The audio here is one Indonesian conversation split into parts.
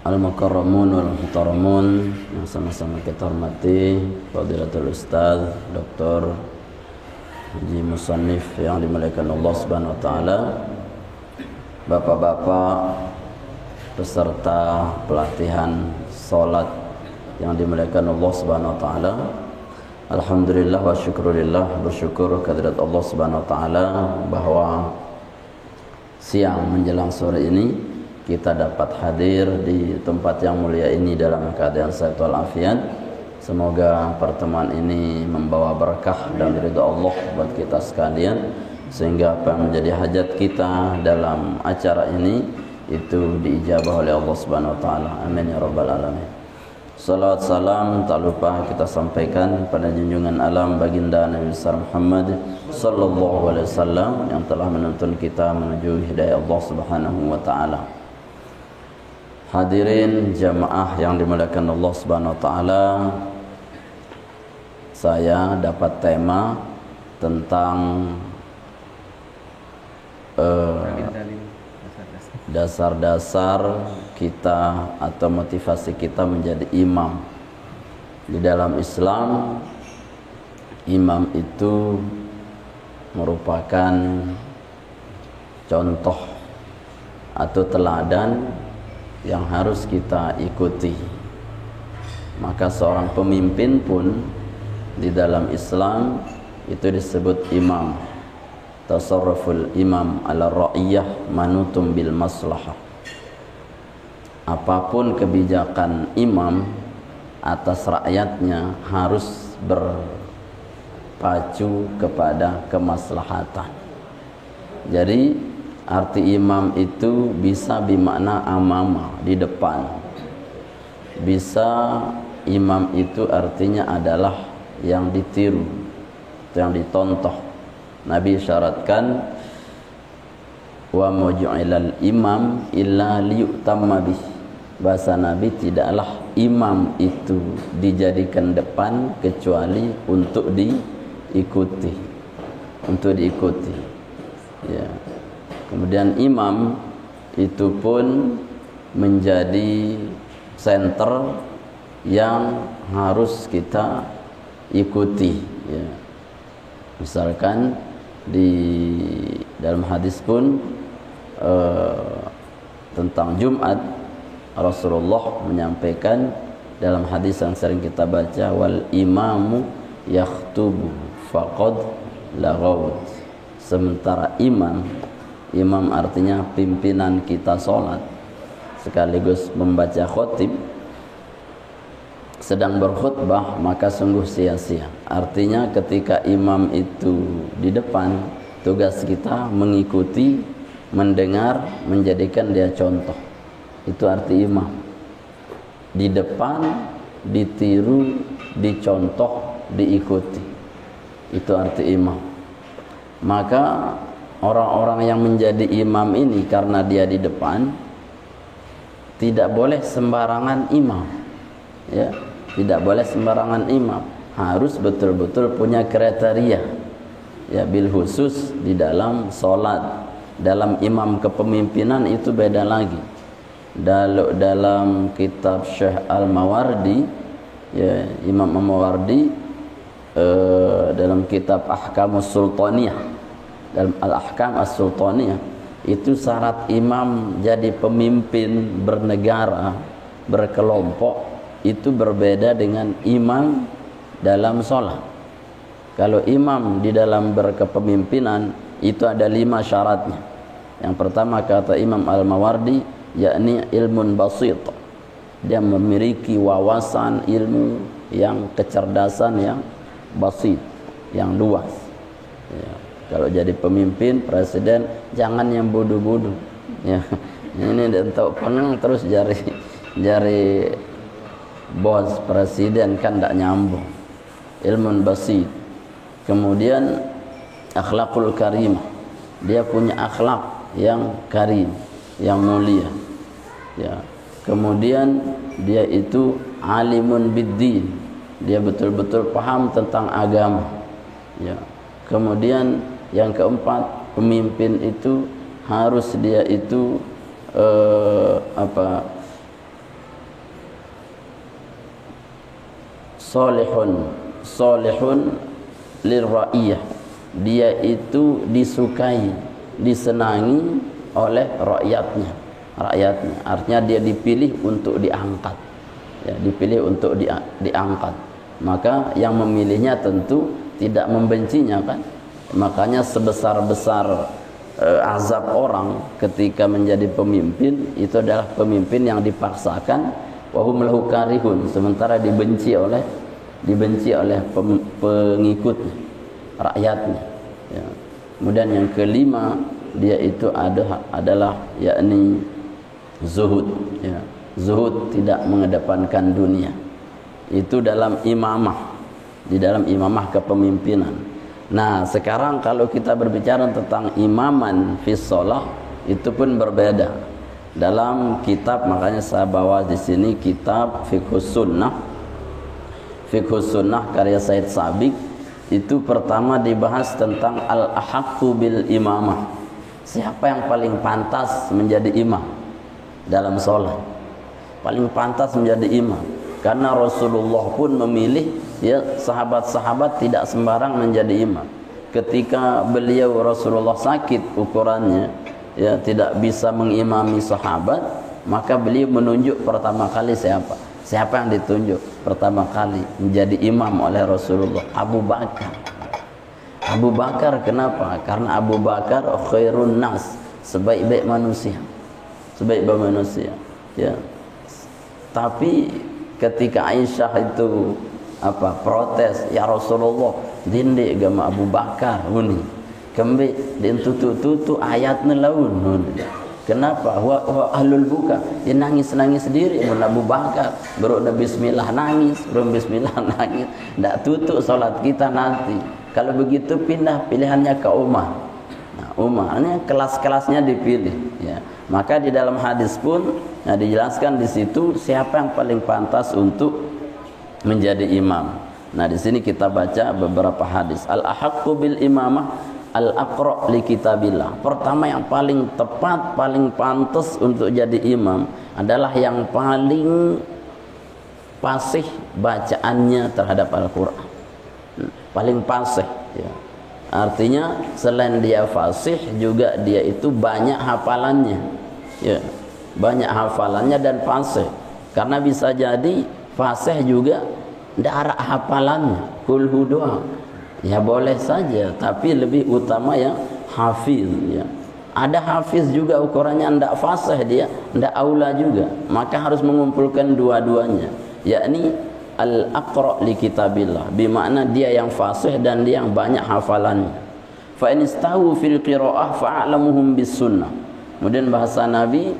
Al-Mukarramun wal Muhtaramun yang sama-sama kita hormati, Fadilatul Ustaz Dr. Haji Musannif yang dimuliakan Allah Subhanahu wa taala, Bapak-bapak peserta pelatihan salat yang dimuliakan Allah Subhanahu wa taala. Alhamdulillah wa syukurillah, bersyukur kehadirat Allah Subhanahu wa taala bahwa siang menjelang sore ini kita dapat hadir di tempat yang mulia ini dalam keadaan sehat walafiat. Semoga pertemuan ini membawa berkah dan ridha Allah buat kita sekalian, sehingga apa yang menjadi hajat kita dalam acara ini itu diijabah oleh Allah Subhanahu wa taala. Amin ya rabbal alamin. Salawat salam tak lupa kita sampaikan pada junjungan alam baginda Nabi besar Muhammad sallallahu alaihi wasallam yang telah menuntun kita menuju hidayah Allah Subhanahu wa taala. Hadirin jamaah yang dimuliakan Allah Subhanahu wa taala, saya dapat tema tentang dasar-dasar kita atau motivasi kita menjadi imam. Di dalam Islam, imam itu merupakan contoh atau teladan yang harus kita ikuti. Maka seorang pemimpin pun di dalam Islam itu disebut imam. Tasarruful imam ala ra'iyah manutum bil maslahah. Apapun kebijakan imam atas rakyatnya harus berpacu kepada kemaslahatan. Jadi arti imam itu bisa bermakna amama, di depan. Bisa imam itu artinya adalah yang ditiru, yang ditontoh. Nabi syaratkan wa muju'ilal imam illa liyutamma bih. Bahasa Nabi, tidaklah imam itu dijadikan depan kecuali untuk diikuti. Untuk diikuti. Ya. Kemudian imam itu pun menjadi center yang harus kita ikuti. Ya. Misalkan di dalam hadis pun tentang Jumat, Rasulullah menyampaikan dalam hadis yang sering kita baca, wal imamu yakhtubu faqad laghawt. Sementara imam artinya pimpinan kita sholat sekaligus membaca khotib sedang berkhutbah, maka sungguh sia-sia. Artinya ketika imam itu di depan, tugas kita mengikuti, mendengar, menjadikan dia contoh. Itu arti imam. Di depan, ditiru, dicontoh, diikuti. Itu arti imam. Maka orang-orang yang menjadi imam ini karena dia di depan, tidak boleh sembarangan imam. Ya, tidak boleh sembarangan imam. Harus betul-betul punya kriteria. Ya, bil khusus di dalam salat, dalam imam kepemimpinan itu beda lagi. Dalam kitab Syekh Al-Mawardi, ya, Imam Al-Mawardi dalam kitab Ahkamus Sultaniyah, dalam Al-Ahkam As-Sultaniyah, itu syarat imam jadi pemimpin bernegara, berkelompok, itu berbeda dengan imam dalam sholat. Kalau imam di dalam berkepemimpinan itu ada 5 syaratnya. Yang pertama kata Imam Al-Mawardi, yakni ilmun basit. Dia memiliki wawasan ilmu yang kecerdasan yang basit, yang luas. Ya. Kalau jadi pemimpin, presiden, jangan yang bodoh-bodoh. Ya. Ini untuk penang terus jari bos presiden kan tidak nyambung. Ilmun basit. Kemudian akhlakul karimah. Dia punya akhlak yang karim, yang mulia. Ya. Kemudian dia itu alimun biddin. Dia betul-betul paham tentang agama. Ya. Kemudian yang keempat, pemimpin itu harus dia itu solihun lirra'iyah, dia itu disukai, disenangi oleh rakyatnya. Artinya dia dipilih untuk diangkat, ya, dipilih untuk diangkat. Maka yang memilihnya tentu tidak membencinya kan. Makanya sebesar-besar azab orang ketika menjadi pemimpin itu adalah pemimpin yang dipaksakan, wahum lahu karihun, sementara dibenci oleh pengikutnya, rakyatnya, ya. Kemudian yang kelima, dia itu adalah yakni zuhud, ya. Zuhud, tidak mengedepankan dunia. Itu dalam imamah, di dalam imamah kepemimpinan. Nah, sekarang kalau kita berbicara tentang imaman fi shalah, itu pun berbeda. Dalam kitab, makanya saya bawa di sini kitab Fiqhus Sunnah. Fiqhus Sunnah karya Said Sabiq, itu pertama dibahas tentang al-ahaqqu bil imamah. Siapa yang paling pantas menjadi imam dalam sholat? Paling pantas menjadi imam. Karena Rasulullah pun memilih, ya, sahabat-sahabat tidak sembarang menjadi imam. Ketika beliau Rasulullah sakit ukurannya, ya, tidak bisa mengimami sahabat, maka beliau menunjuk pertama kali siapa? Siapa yang ditunjuk pertama kali menjadi imam oleh Rasulullah? Abu Bakar. Abu Bakar, kenapa? Karena Abu Bakar khairun nas, sebaik-baik manusia. Sebaik-baik manusia, ya. Tapi ketika Aisyah itu protes, ya Rasulullah, dindik gama Abu Bakar ini kembali din tutu ayatnya laun. Kenapa? Wa ahlul buka, dia nangis sendiri. Abu Bakar baru bismillah nangis, ndak tutup salat kita nanti. Kalau begitu pindah pilihannya ke Umar. Nah, Umar ini kelas-kelasnya dipilih, ya. Maka di dalam hadis pun, nah, dijelaskan di situ siapa yang paling pantas untuk menjadi imam. Nah, di sini kita baca beberapa hadis. Al-ahaqqu bil imamah al-aqra' li kitabillah. Pertama, yang paling tepat, paling pantas untuk jadi imam adalah yang paling fasih bacaannya terhadap Al-Qur'an. Paling fasih, ya. Artinya selain dia fasih juga dia itu banyak hafalannya, ya. Banyak hafalannya dan fasih. Karena bisa jadi fasih juga tidak ada hafalannya, kulhu doang. Ya boleh saja, tapi lebih utama yang hafiz, ya. Ada hafiz juga ukurannya tidak fasih, dia tidak aula juga. Maka harus mengumpulkan dua-duanya, yakni al-aqra' li kitabillah, bermakna dia yang fasih dan dia yang banyak hafalannya. Fa in istawu fil qiraah fa'lamuhum bis sunnah. Kemudian bahasa Nabi,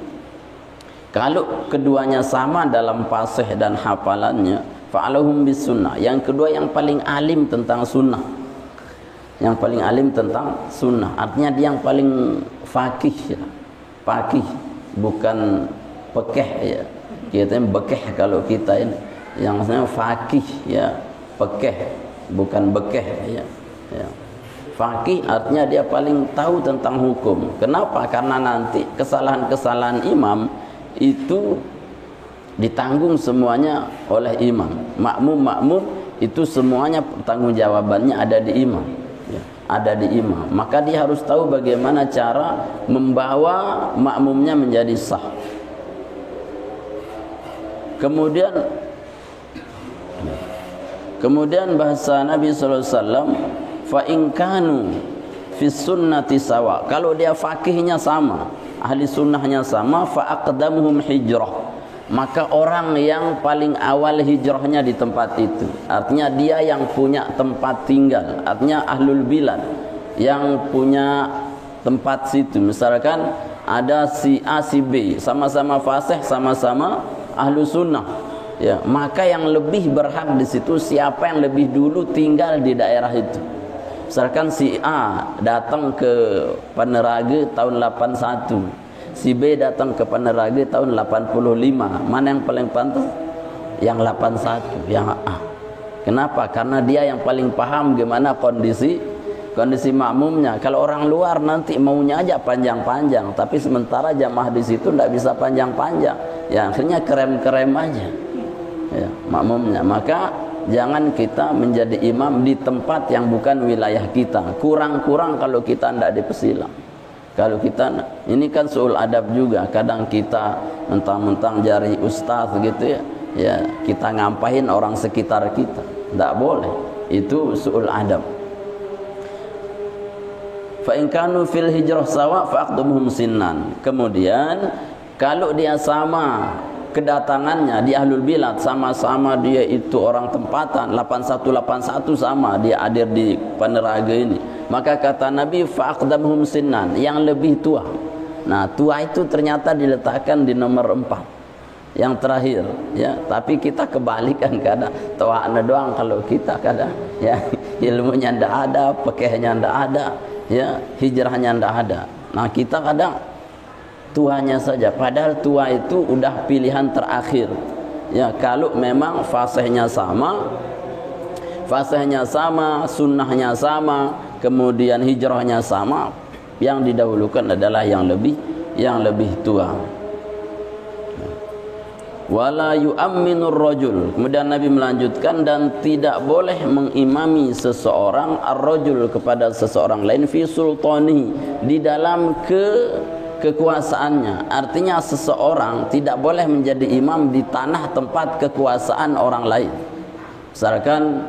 kalau keduanya sama dalam fasih dan hafalannya, fa'alahum bis sunnah. Yang kedua yang paling alim tentang sunnah. Yang paling alim tentang sunnah. Artinya dia yang paling faqih, ya. Faqih, bukan pekeh, ya. Kita bekeh kalau kita ini. Yang maksudnya faqih, ya. Pekeh, bukan bekeh, ya. Ya. Faqih artinya dia paling tahu tentang hukum. Kenapa? Karena nanti kesalahan-kesalahan imam itu ditanggung semuanya oleh imam. Makmum itu semuanya pertanggungjawabannya ada di imam, ya, ada di imam. Maka dia harus tahu bagaimana cara membawa makmumnya menjadi sah. Kemudian bahasa Nabi sallallahu alaihi wasallam, fa in kanu fi sunnati sawa. Kalau dia fakihnya sama, ahli sunnahnya sama, fa aqdamuhum hijrah. Maka orang yang paling awal hijrahnya di tempat itu, artinya dia yang punya tempat tinggal, artinya ahlul bilad yang punya tempat situ. Misalkan ada si A si B, sama-sama fasih, sama-sama ahlu sunnah, ya, maka yang lebih berhak di situ siapa yang lebih dulu tinggal di daerah itu. Misalkan si A datang ke Paneraga tahun 81, si B datang ke Paneraga tahun 85. Mana yang paling pantas? Yang 81, yang A. Kenapa? Karena dia yang paling paham gimana kondisi makmumnya. Kalau orang luar nanti maunya aja panjang-panjang, tapi sementara jamaah di situ tidak bisa panjang-panjang. Ya akhirnya krem-krem aja, ya, makmumnya. Maka jangan kita menjadi imam di tempat yang bukan wilayah kita. Kurang-kurang kalau kita tidak dipersilam. Kalau kita, ini kan suul adab juga. Kadang kita mentang-mentang jari ustaz gitu ya, ya kita ngampain orang sekitar kita. Tidak boleh. Itu suul adab. Fa in kanu fil hijrah sawa faqdumuhum sinnan. Kemudian kalau dia sama kedatangannya di ahlul bilad, sama-sama dia itu orang tempatan 8181 sama dia hadir di Paneraga ini, maka kata Nabi faqdumuhum sinnan, yang lebih tua. Nah, tua itu ternyata diletakkan di nomor 4 yang terakhir ya. Tapi kita kebalikan, kadang tuanya doang kalau kita, kadang ya ilmunya ndak ada, pekehnya ndak ada, ya hijrahnya ndak ada. Nah, kita kadang tuanya saja, padahal tua itu udah pilihan terakhir ya. Kalau memang fasihnya sama, sunnahnya sama, kemudian hijrahnya sama, yang didahulukan adalah yang lebih tua. Wala yu'amminur rajul. Kemudian Nabi melanjutkan, dan tidak boleh mengimami seseorang ar-rajul kepada seseorang lain fi sultani, di dalam kekuasaannya. Artinya seseorang tidak boleh menjadi imam di tanah tempat kekuasaan orang lain. Misalkan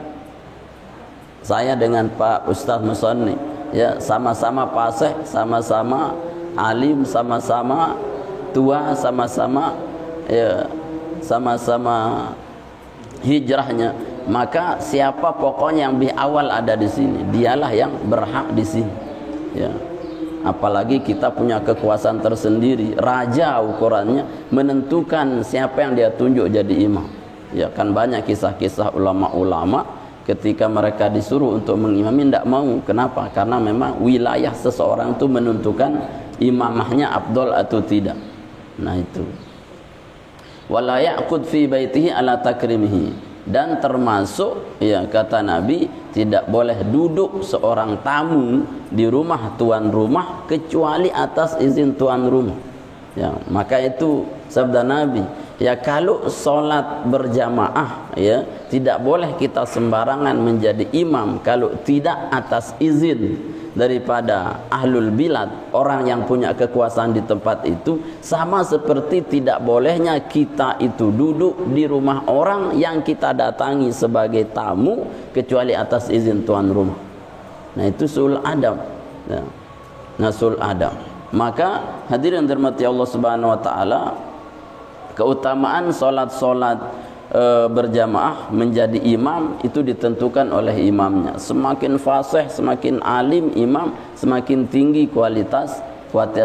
saya dengan Pak Ustaz Musonni ya, sama-sama fasih, sama-sama alim, sama-sama tua, sama-sama ya, sama-sama hijrahnya, maka siapa pokoknya yang lebih awal ada di sini, dialah yang berhak di sini ya. Apalagi kita punya kekuasaan tersendiri, raja ukurannya, menentukan siapa yang dia tunjuk jadi imam. Ya kan banyak kisah-kisah ulama-ulama ketika mereka disuruh untuk mengimami tidak mau. Kenapa? Karena memang wilayah seseorang itu menentukan imamahnya afdal atau tidak. Nah itu. Wala ya'qud fi baitihi ala takrimihi. Dan termasuk ya kata Nabi, tidak boleh duduk seorang tamu di rumah tuan rumah kecuali atas izin tuan rumah ya. Maka itu sabda Nabi ya, kalau sholat berjamaah ya, tidak boleh kita sembarangan menjadi imam kalau tidak atas izin daripada ahlul bilad, orang yang punya kekuasaan di tempat itu. Sama seperti tidak bolehnya kita itu duduk di rumah orang yang kita datangi sebagai tamu kecuali atas izin tuan rumah. Nah itu sul adab ya. Nah sul adab. Maka hadirin dirahmati Allah Subhanahu wa taala, keutamaan solat-solat berjamaah menjadi imam itu ditentukan oleh imamnya. Semakin fasih, semakin alim imam, semakin tinggi kualitas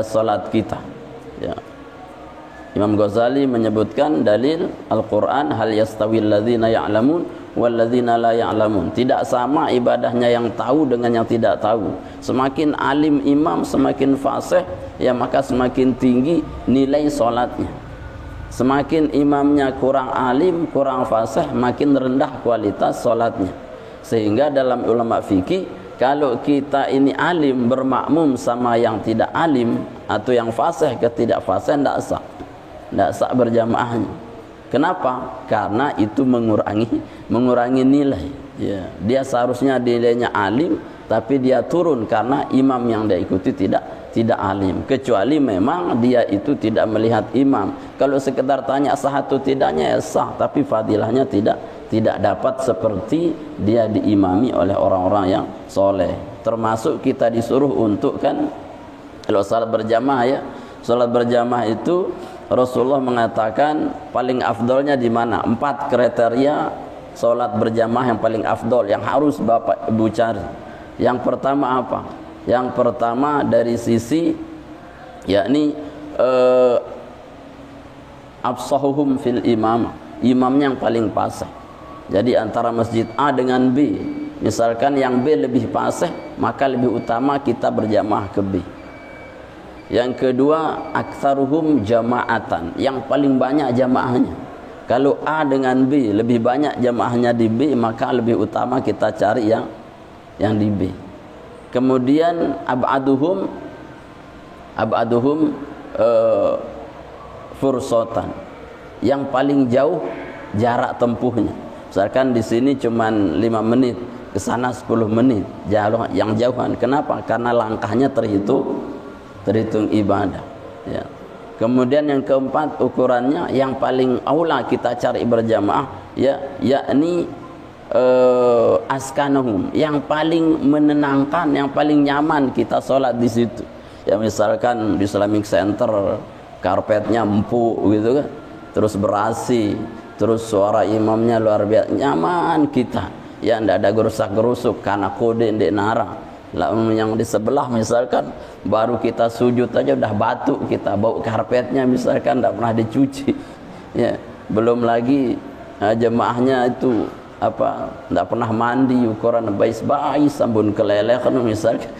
solat kita ya. Imam Ghazali menyebutkan dalil Al-Quran, hal yastawil ladzina ya'lamun wal ladzina la ya'lamun. Tidak sama ibadahnya yang tahu dengan yang tidak tahu. Semakin alim imam, semakin fasih ya, maka semakin tinggi nilai solatnya. Semakin imamnya kurang alim, kurang fasih, makin rendah kualitas solatnya. Sehingga dalam ulama fikih, kalau kita ini alim bermakmum sama yang tidak alim, atau yang fasih ke tidak fasih, tidak sah berjamaahnya. Kenapa? Karena itu mengurangi nilai ya. Dia seharusnya nilainya alim, tapi dia turun karena imam yang dia ikuti tidak alim, kecuali memang dia itu tidak melihat imam. Kalau sekedar tanya sah atau tidaknya ya sah, tapi fadilahnya tidak dapat seperti dia diimami oleh orang-orang yang soleh. Termasuk kita disuruh untuk kan, kalau salat berjamaah ya, salat berjamaah itu Rasulullah mengatakan paling afdolnya di mana? 4 kriteria salat berjamaah yang paling afdol, yang harus Bapak Ibu cari. Yang pertama apa? Yang pertama dari sisi yakni absahuhum fil imamah, imamnya yang paling fasih. Jadi antara masjid A dengan B, misalkan yang B lebih fasih, maka lebih utama kita berjamaah ke B. Yang kedua, aktsaruhum jama'atan, yang paling banyak jamaahnya. Kalau A dengan B lebih banyak jamaahnya di B, maka lebih utama kita cari yang di B. Kemudian ab'aduhum fursatan, yang paling jauh jarak tempuhnya. Misalkan di sini cuman 5 menit, ke sana 10 menit, yang jauhan. Kenapa? Karena langkahnya terhitung ibadah. Ya. Kemudian yang keempat, ukurannya yang paling aula kita cari berjamaah, ya, yakni askanahum, yang paling menenangkan, yang paling nyaman kita sholat di situ. Ya, misalkan di Islamic Center karpetnya empuk gitu kan, terus berasi, terus suara imamnya luar biasa, nyaman kita. Ya, ndak ada gerusak-gerusuk karena kode ndek nara. Lalu yang di sebelah misalkan baru kita sujud aja udah batuk kita, bau karpetnya misalkan ndak pernah dicuci. Ya, belum lagi jemaahnya itu ndak pernah mandi, ukuran bais sambun keleleh kan misalkan.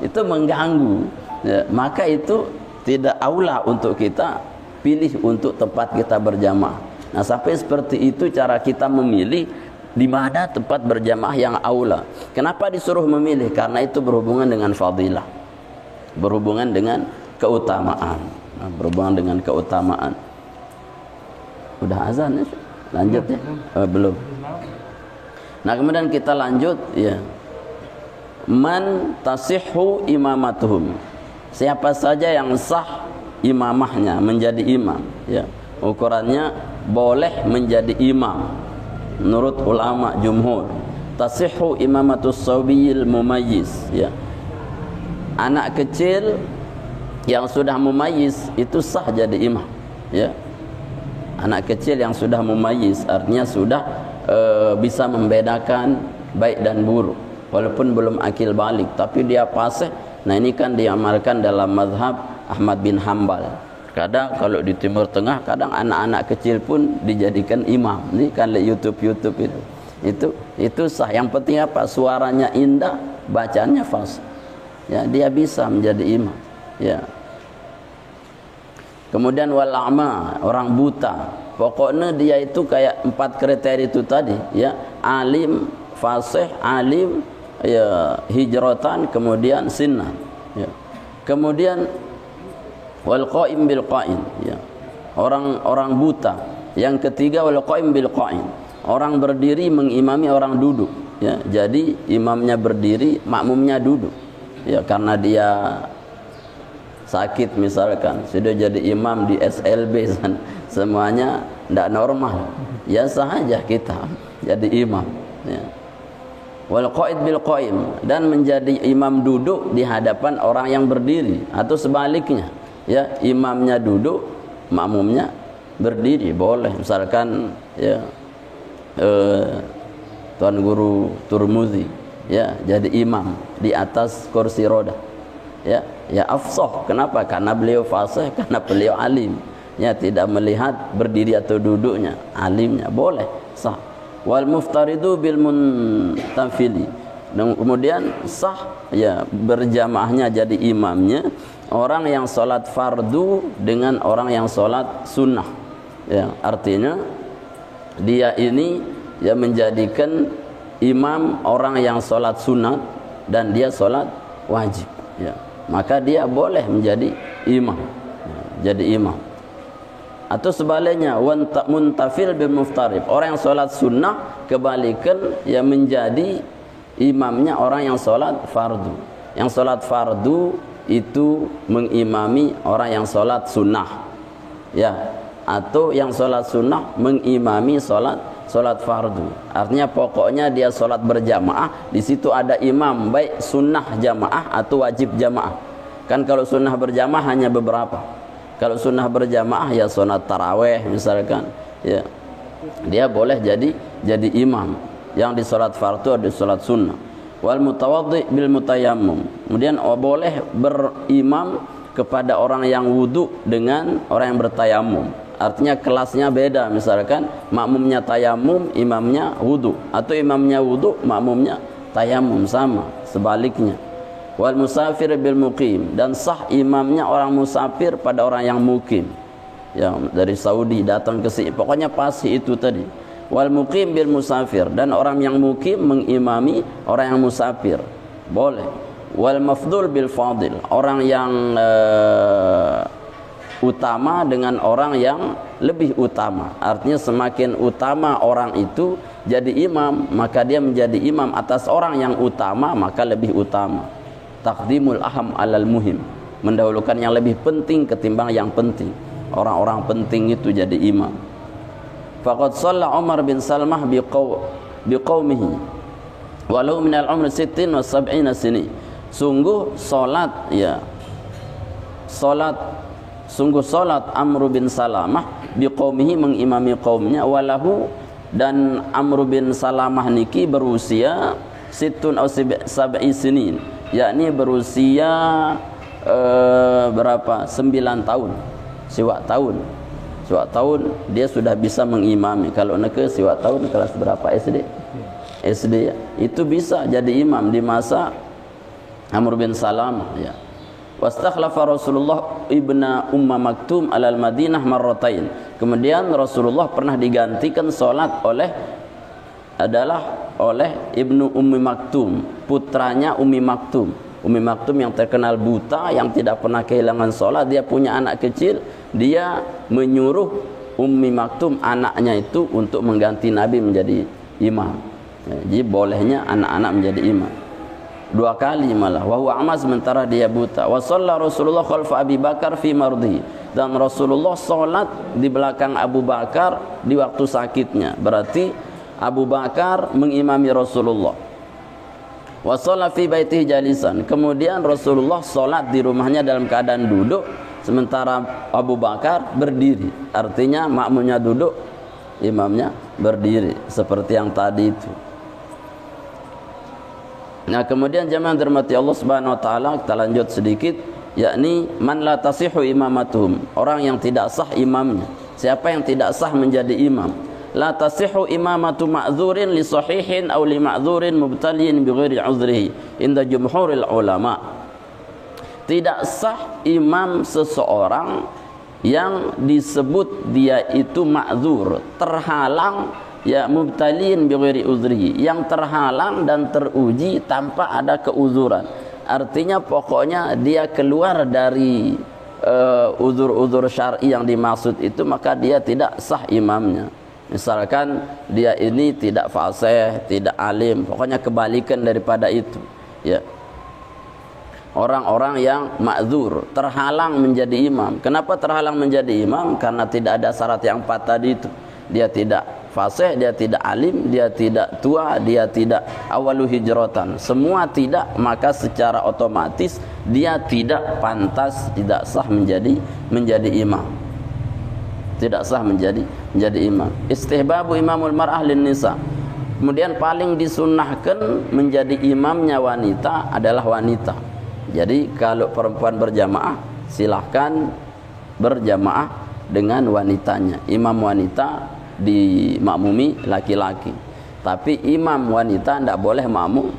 Itu mengganggu. Ya, maka itu tidak aula untuk kita pilih untuk tempat kita berjamaah. Nah, sampai seperti itu cara kita memilih di mana tempat berjamaah yang aula. Kenapa disuruh memilih? Karena itu berhubungan dengan fadilah, berhubungan dengan keutamaan. Nah, berhubungan dengan keutamaan. Udah azan ya? Lanjut ya? Belum. Nah, kemudian kita lanjut ya. Man tasihhu imamatuhum. Siapa saja yang sah imamahnya, menjadi imam, ya. Ukurannya boleh menjadi imam menurut ulama jumhur. Tasihhu imamatus sabiyil mumayyiz, ya. Anak kecil yang sudah mumayyiz itu sah jadi imam, ya. Anak kecil yang sudah mumayyiz artinya sudah bisa membedakan baik dan buruk walaupun belum akil balik, tapi dia fasih. Nah, ini kan diamalkan dalam mazhab Ahmad bin Hambal. Kadang kalau di Timur Tengah, kadang anak-anak kecil pun dijadikan imam. Ini kan lihat YouTube itu sah. Yang penting apa? Suaranya indah, bacanya fasih. Ya, dia bisa menjadi imam. Ya. Kemudian wal a'ma, orang buta. Pokoknya dia itu kayak 4 kriteria itu tadi, ya. Alim, fasih, alim, ya, hijratan, kemudian sinnah, ya. Kemudian wal qaim bil qain, ya. Orang buta. Yang ketiga wal qaim bil qain, orang berdiri mengimami orang duduk, ya. Jadi imamnya berdiri, makmumnya duduk, ya, karena dia sakit misalkan, sudah jadi imam di SLB semuanya tidak normal, ya sahaja kita jadi imam, ya. Wal qaid bil qaim, dan menjadi imam duduk di hadapan orang yang berdiri, atau sebaliknya, ya, imamnya duduk, makmumnya berdiri, boleh. Misalkan, ya, Tuan Guru Turmuzi, ya, jadi imam di atas kursi roda, ya, ya afsah. Kenapa? Karena beliau fasih, karena beliau alim, ya, tidak melihat berdiri atau duduknya, alimnya, boleh, sah. Wal muftaridu bil muntafili, dan kemudian sah, ya, berjamaahnya jadi imamnya orang yang sholat fardu dengan orang yang sholat sunnah, ya, artinya dia ini, ya, menjadikan imam orang yang sholat sunnah dan dia sholat wajib, ya, maka dia boleh menjadi imam, ya, jadi imam. Atau sebaliknya, muntafil bil muftarib, orang yang sholat sunnah kebalikan, ya, menjadi imamnya orang yang sholat fardu. Yang sholat fardu itu mengimami orang yang sholat sunnah, ya, atau yang sholat sunnah mengimami sholat fardu. Artinya pokoknya dia sholat berjamaah, di situ ada imam, baik sunnah jamaah atau wajib jamaah. Kan kalau sunnah berjamaah hanya beberapa. Kalau sunnah berjamaah, ya, sholat taraweh misalkan, ya, dia boleh jadi imam. Yang di sholat fardu ada sholat sunnah. Wal mutawaddi bil mutayammum, kemudian boleh berimam kepada orang yang wudu dengan orang yang bertayamum. Artinya kelasnya beda, misalkan makmumnya tayamum, imamnya wudu, atau imamnya wudu, makmumnya tayamum, sama sebaliknya. Wal musafir bil muqim, dan sah imamnya orang musafir pada orang yang mukim, yang dari Saudi datang ke sini, pokoknya pasti itu tadi. Wal muqim bil musafir, dan orang yang mukim mengimami orang yang musafir, boleh. Wal mafdul bil fadil, orang yang utama dengan orang yang lebih utama. Artinya semakin utama orang itu jadi imam, maka dia menjadi imam atas orang yang utama, maka lebih utama. Taqdimul aham alal muhim, mendahulukan yang lebih penting ketimbang yang penting. Orang-orang penting itu jadi imam. Faqad shalla Umar bin Salmah biqaumihi walau minal umri 60 wa 70 sini. Sungguh salat Amr bin Salamah biqaumihi, mengimami kaumnya, walahu, dan Amr bin Salamah niki berusia situn atau sab'i sinin, yakni berusia berapa? 9 tahun. Siwak tahun dia sudah bisa mengimami. Kalau neke siwak tahun kelas berapa? SD ya. Itu bisa jadi imam di masa Amr bin Salamah ya. Wastakhlafa Rasulullah ibna Maktum alal Madinah marratain. Kemudian Rasulullah pernah digantikan salat oleh Ibnu Ummi Maktum, putranya Ummi Maktum. Ummi Maktum yang terkenal buta, yang tidak pernah kehilangan salat. Dia punya anak kecil, dia menyuruh Ummi Maktum, anaknya itu, untuk mengganti Nabi menjadi imam. Jadi bolehnya anak-anak menjadi imam. 2 kali malah. Wa huwa ama, sementara dia buta. Wa shalla Rasulullah khalfa Abi Bakar fi mardi, dan Rasulullah salat di belakang Abu Bakar di waktu sakitnya. Berarti Abu Bakar mengimami Rasulullah. Wa shalla fi baitihi jalisan, kemudian Rasulullah salat di rumahnya dalam keadaan duduk, sementara Abu Bakar berdiri. Artinya makmumnya duduk, imamnya berdiri, seperti yang tadi itu. Nah, kemudian jemaah dirahmati Allah Subhanahu wa taala, kita lanjut sedikit, yakni man la tasihhu imamatuhum, orang yang tidak sah imamnya. Siapa yang tidak sah menjadi imam? La tasihhu imamatu ma'dzurin li sahihin aw li ma'dzurin mubtaliin bi ghairi 'udhrihi inda jumhuril ulama. Tidak sah imam seseorang yang disebut dia itu ma'dzur, terhalang, ya, mubtaliin bi ghairi udhrihi, yang terhalang dan teruji tanpa ada keuzuran. Artinya pokoknya dia keluar dari uzur-uzur syar'i yang dimaksud itu, maka dia tidak sah imamnya. Misalkan dia ini tidak fasih, tidak alim, pokoknya kebalikan daripada itu, ya. Orang-orang yang ma'dzur, terhalang menjadi imam. Kenapa terhalang menjadi imam? Karena tidak ada syarat yang 4 tadi itu. Dia tidak fasih, dia tidak alim, dia tidak tua, dia tidak awalu hijratan. Semua tidak, maka secara otomatis dia tidak pantas, tidak sah menjadi imam. Tidak sah menjadi imam. Istihbabu imamul mar'ah lin nisa. Kemudian paling disunnahkan menjadi imamnya wanita adalah wanita. Jadi kalau perempuan berjamaah, silahkan berjamaah dengan wanitanya. Imam wanita dimakmumi laki-laki, tapi imam wanita tidak boleh makmum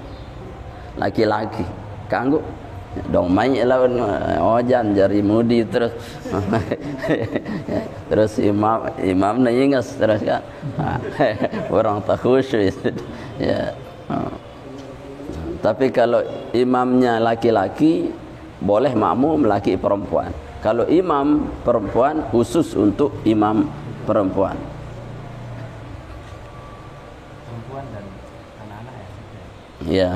laki-laki. Kanggo dong main lawan ojan jari mudi terus terus imam nangis terus kan orang tak khusyuk ya. Tapi kalau imamnya laki-laki boleh makmum laki perempuan. Kalau imam perempuan khusus untuk imam perempuan. Perempuan dan anak-anak ya. Ya.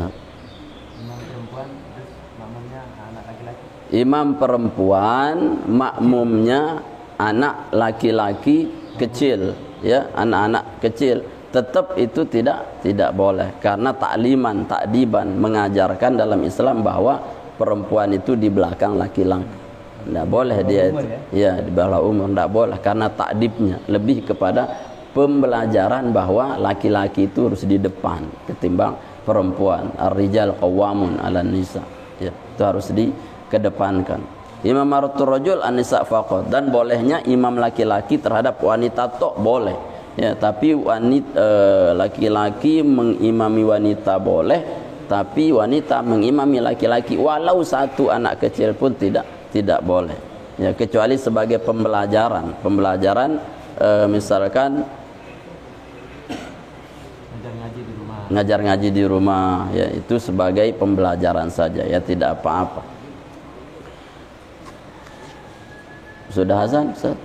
Imam perempuan terus makmumnya anak laki-laki. Imam perempuan makmumnya anak laki-laki kecil, ya, anak-anak kecil. Tetap itu tidak boleh, karena takdiban mengajarkan dalam Islam bahwa perempuan itu di belakang laki-laki. Tidak boleh dia itu, ya, di bawah umur tidak boleh, karena takdibnya lebih kepada pembelajaran bahwa laki-laki itu harus di depan ketimbang perempuan. Ar-rijal qawwamun 'alan nisa. Ya, itu harus dikedepankan. Imamatul rajul an-nisa faqat, dan bolehnya imam laki-laki terhadap wanita tok boleh. Ya, tapi wanita laki-laki mengimami wanita boleh, tapi wanita mengimami laki-laki walau satu anak kecil pun tidak boleh. Ya, kecuali sebagai pembelajaran misalkan ngajar ngaji di rumah, ya, itu sebagai pembelajaran saja, ya, tidak apa-apa. Sudah azan Ustaz?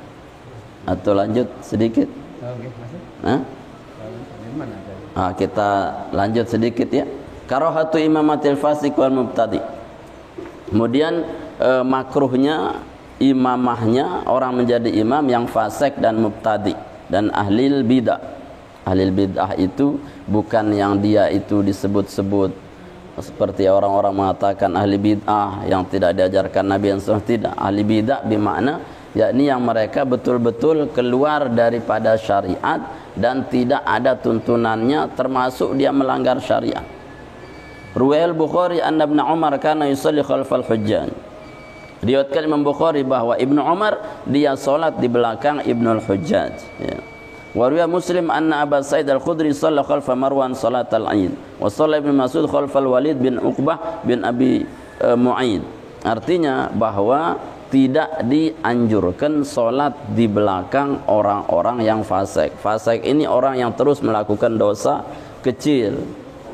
Atau lanjut sedikit? Oke, masuk. Hah? Di mana tadi? Kita lanjut sedikit ya. Karahatu imamatil fasik wal mubtadi. Kemudian makruhnya imamahnya orang menjadi imam yang fasik dan mubtadi dan ahlil bidah. Ahlil bidah itu bukan yang dia itu disebut-sebut seperti orang-orang mengatakan ahli bid'ah yang tidak diajarkan Nabi yang sahih. Tidak, ahli bid'ah bermakna yakni yang mereka betul-betul keluar daripada syariat dan tidak ada tuntunannya, termasuk dia melanggar syariat. Ruwayat Bukhari anna Ibnu Umar kana yusalli khalfal hujjan. Riwayatkan Imam Bukhari bahwa Ibnu Umar dia salat di belakang Ibnul Hujjaj ya. Wa riwayat Muslim anna Abu Sa'id Al-Khudri shalla khalfa Marwan salatal Aid wa shalla Ibnu Mas'ud khalfal Walid bin Uqbah bin Abi Mu'aid. Artinya bahwa tidak dianjurkan solat di belakang orang-orang yang fasik. Fasik ini orang yang terus melakukan dosa kecil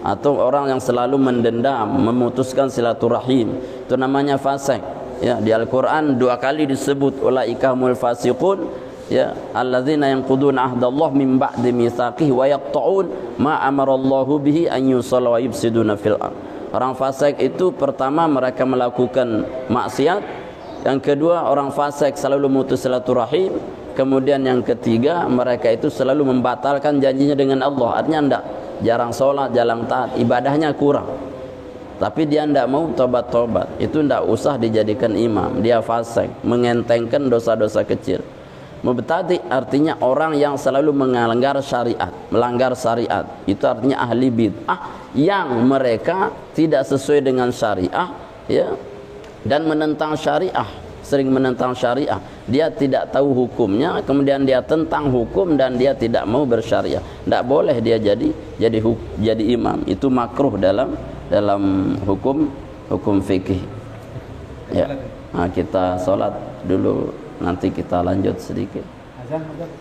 atau orang yang selalu mendendam, memutuskan silaturahim. Itu namanya fasik. Ya, di Al-Qur'an 2 kali disebut ulaika humul fasiqun, ya, alladzina yanquduna ahdallah min ba'di mitsaqihi wa yaqta'un ma amarallahu bihi an yusalla wa yufsiduna fil ardh. Orang fasik itu pertama mereka melakukan maksiat, yang kedua orang fasik selalu memutus silaturahim, kemudian yang ketiga mereka itu selalu membatalkan janjinya dengan Allah. Artinya enggak, jarang sholat, jarang taat, ibadahnya kurang, tapi dia enggak mau tobat-tobat, itu enggak usah dijadikan imam. Dia fasik, mengentengkan dosa-dosa kecil. Mubtadi artinya orang yang selalu melanggar syariat, itu artinya ahli bid'ah yang mereka tidak sesuai dengan syariah ya, dan menentang syariah, sering menentang syariah. Dia tidak tahu hukumnya, kemudian dia tentang hukum dan dia tidak mau bersyariah. Tidak boleh dia jadi imam. Itu makruh dalam hukum fikih. Ya. Nah, kita sholat dulu, nanti kita lanjut sedikit.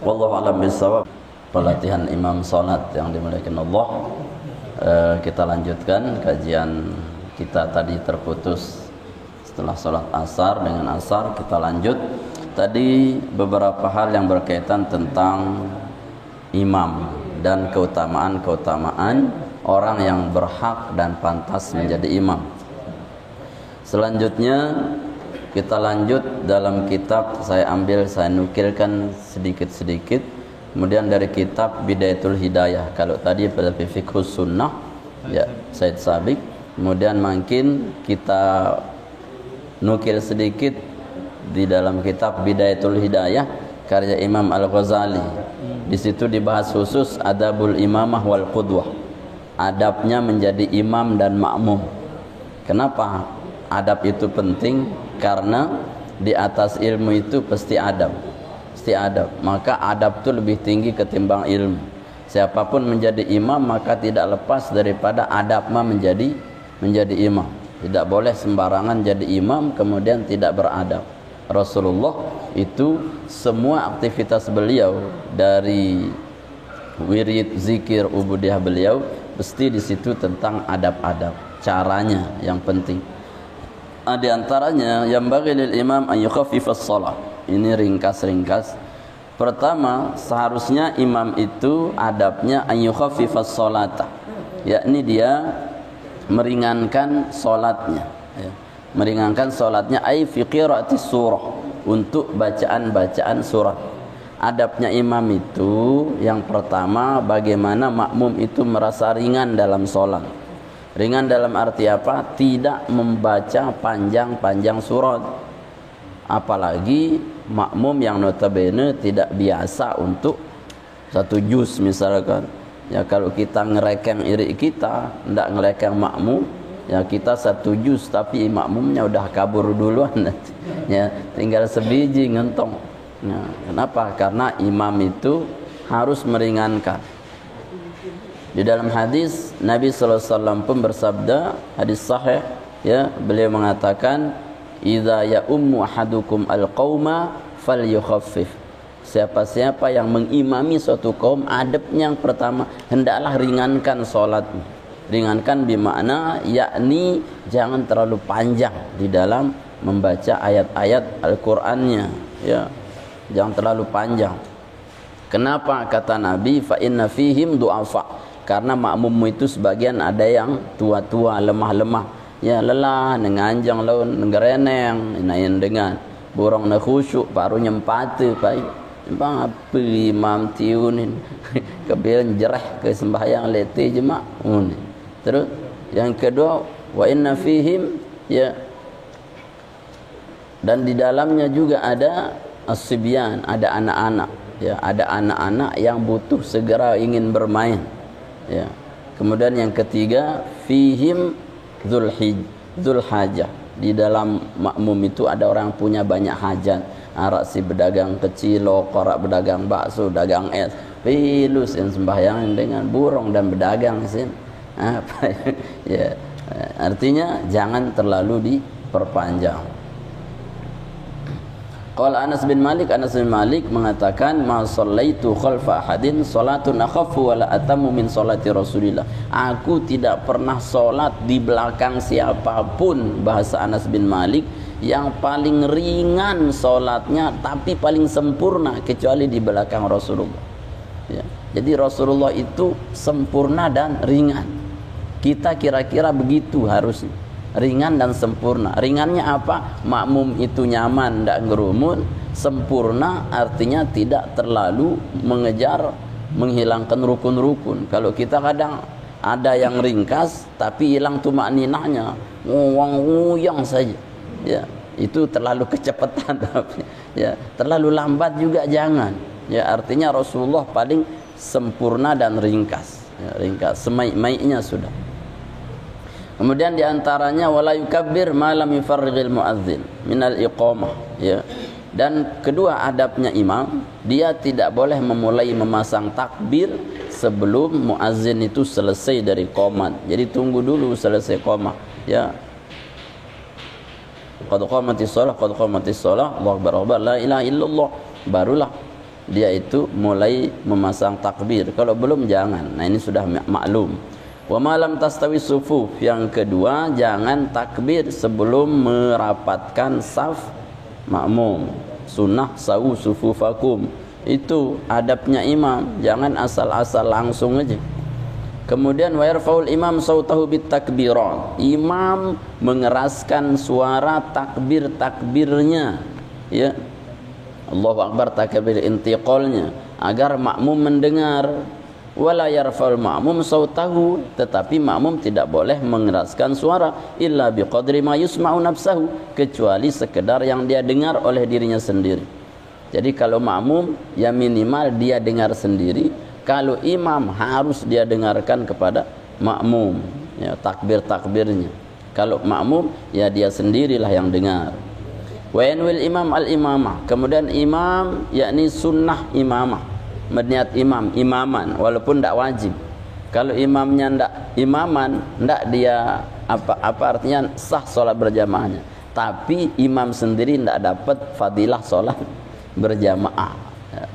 Wallahu a'lam bishawab. Pelatihan imam sholat yang dimuliakan Allah. Kita lanjutkan kajian kita tadi terputus setelah sholat asar. Dengan asar kita lanjut tadi beberapa hal yang berkaitan tentang imam dan keutamaan orang yang berhak dan pantas menjadi imam. Selanjutnya kita lanjut dalam kitab, saya nukilkan sedikit-sedikit. Kemudian dari kitab Bidayatul Hidayah, kalau tadi pada Fiqhus Sunnah ya Said Sabiq. Kemudian mungkin kita nukil sedikit di dalam kitab Bidayatul Hidayah karya Imam Al-Ghazali. Di situ dibahas khusus adabul imamah wal qudwah. Adabnya menjadi imam dan makmum. Kenapa adab itu penting? Karena di atas ilmu itu pasti adab. Maka adab itu lebih tinggi ketimbang ilmu. Siapapun menjadi imam maka tidak lepas daripada adabnya menjadi imam. Tidak boleh sembarangan jadi imam kemudian tidak beradab. Rasulullah itu semua aktivitas beliau, dari wirid, zikir, ubudiyah beliau pasti di situ tentang adab-adab, caranya yang penting. Di antaranya yang bagi lil imam an yukhaffifas shalah. Ini ringkas-ringkas. Pertama, seharusnya imam itu adabnya an yukhaffifas sholata, yakni dia meringankan solatnya ya. Meringankan solatnya ay fi qiraatis surah, untuk bacaan-bacaan surat. Adabnya imam itu yang pertama, bagaimana makmum itu merasa ringan dalam solat. Ringan dalam arti apa? Tidak membaca panjang-panjang surat. Apalagi makmum yang notabene tidak biasa untuk satu juz misalkan. Ya kalau kita ngerekeng irik kita, tidak ngerekeng makmum, ya kita satu juz tapi makmumnya udah kabur duluan. Ya tinggal sebiji ngentong. Ya, kenapa? Karena imam itu harus meringankan. Di dalam hadis Nabi sallallahu alaihi wasallam pun bersabda, hadis sahih ya, beliau mengatakan idza ya'ummu ahadukum alqauma falyukhaffif. Siapa-siapa yang mengimami suatu kaum, adabnya yang pertama hendaklah ringankan salatnya. Ringankan bermakna yakni jangan terlalu panjang di dalam membaca ayat-ayat Al-Qur'annya ya. Jangan terlalu panjang. Kenapa kata Nabi fa inna fihim du'afa? Karena makmummu itu sebagian ada yang tua-tua, lemah-lemah. Ya lelah nenganjang laun ngereneng inain dengan borong na khusyuk paru nyempate pai. Bang apa imam tiunin kebian jerah ke sembahyang lete jemaah. Terus yang kedua wa inna fihim ya, dan di dalamnya juga ada as-sibyan, ada anak-anak ya, ada anak-anak yang butuh segera ingin bermain ya. Kemudian yang ketiga fihim dzul hajah, di dalam makmum itu ada orang punya banyak hajat. Arak si pedagang kecil, korak pedagang bakso, dagang es, pilus yang sembahyang dengan burung dan pedagang sin. Apa ya? Artinya jangan terlalu diperpanjang. Qala Anas bin Malik mengatakan ma shallaitu khalfa ahadin salatun akhafu wa la atamu min salati Rasulillah. Aku tidak pernah salat di belakang siapapun, bahasa Anas bin Malik, yang paling ringan salatnya tapi paling sempurna kecuali di belakang Rasulullah. Ya. Jadi Rasulullah itu sempurna dan ringan. Kita kira-kira begitu harusnya, ringan dan sempurna. Ringannya apa? Makmum itu nyaman, tidak ngerumun. Sempurna artinya tidak terlalu mengejar menghilangkan rukun-rukun. Kalau kita kadang ada yang ringkas tapi hilang tumakninahnya, nguyang saja. Ya, itu terlalu kecepatan. Ya, terlalu lambat juga jangan. Ya, artinya Rasulullah paling sempurna dan ringkas. Ya, ringkas, semaik-maiknya sudah. Kemudian diantaranya wala yukabbir ma lam yufarrighil muadzin minal iqamah ya. Dan kedua adabnya imam, dia tidak boleh memulai memasang takbir sebelum muadzin itu selesai dari qomat. Jadi tunggu dulu selesai qomat ya. Qad qamatis shalah, Allahu akbar, la ilaha illallah, barulah dia itu mulai memasang takbir. Kalau belum jangan. Nah ini sudah maklum. Wa malam tastawi sufuf, yang kedua jangan takbir sebelum merapatkan saf makmum. Sunnah sawu sufufakum, itu adabnya imam, jangan asal-asal langsung aja. Kemudian wa yarfaul imam sautahu bit takbiran, imam mengeraskan suara takbir-takbirnya ya. Allahu akbar, takbir intiqalnya agar makmum mendengar. Wala yarfa'ul ma'mum sautahu, tetapi makmum tidak boleh mengeraskan suara illa biqadri ma yusma'u nafsahu, kecuali sekedar yang dia dengar oleh dirinya sendiri. Jadi kalau makmum ya minimal dia dengar sendiri, kalau imam harus dia dengarkan kepada makmum ya, takbir-takbirnya. Kalau makmum ya dia sendirilah yang dengar. Wa yanwil imam al-imamah, kemudian imam yakni sunnah imamah, berniat imaman walaupun tidak wajib. Kalau imamnya tidak imaman, tidak dia apa artinya sah solat berjamaahnya, tapi imam sendiri tidak dapat fadilah solat berjamaah ya.